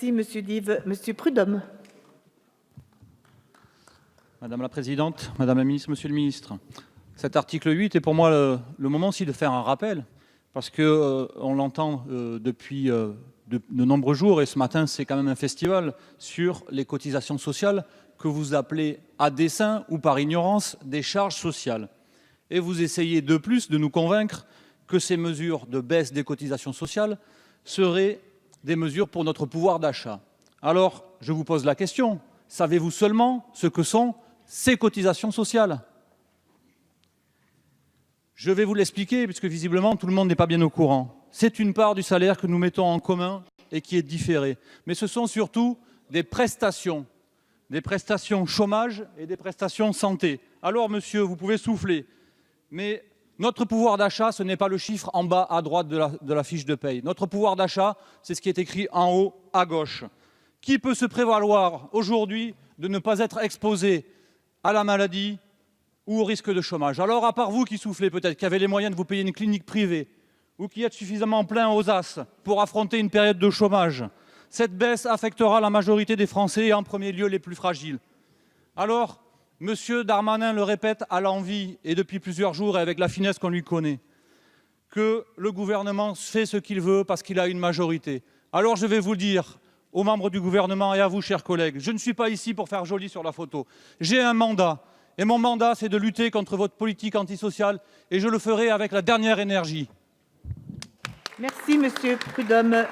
Merci, Monsieur Dive. Monsieur Prudhomme. Madame la présidente, madame la ministre, monsieur le ministre, cet article 8 est pour moi le moment aussi de faire un rappel, parce qu'on l'entend depuis de nombreux jours, et ce matin c'est quand même un festival, sur les cotisations sociales que vous appelez à dessein ou par ignorance des charges sociales. Et vous essayez de plus de nous convaincre que ces mesures de baisse des cotisations sociales seraient des mesures pour notre pouvoir d'achat. Alors, je vous pose la question, savez-vous seulement ce que sont ces cotisations sociales? Je vais vous l'expliquer, puisque visiblement tout le monde n'est pas bien au courant. C'est une part du salaire que nous mettons en commun et qui est différée. Mais ce sont surtout des prestations chômage et des prestations santé. Alors, monsieur, vous pouvez souffler, mais notre pouvoir d'achat, ce n'est pas le chiffre en bas à droite de la fiche de paye. Notre pouvoir d'achat, c'est ce qui est écrit en haut à gauche. Qui peut se prévaloir aujourd'hui de ne pas être exposé à la maladie ou au risque de chômage? Alors, à part vous qui soufflez peut-être, qui avez les moyens de vous payer une clinique privée, ou qui êtes suffisamment plein aux as pour affronter une période de chômage, cette baisse affectera la majorité des Français et en premier lieu les plus fragiles. Alors, M. Darmanin le répète à l'envi et depuis plusieurs jours et avec la finesse qu'on lui connaît, que le gouvernement fait ce qu'il veut parce qu'il a une majorité. Alors je vais vous le dire, aux membres du gouvernement et à vous, chers collègues, je ne suis pas ici pour faire joli sur la photo. J'ai un mandat, et mon mandat, c'est de lutter contre votre politique antisociale, et je le ferai avec la dernière énergie. Merci, Monsieur Prudhomme.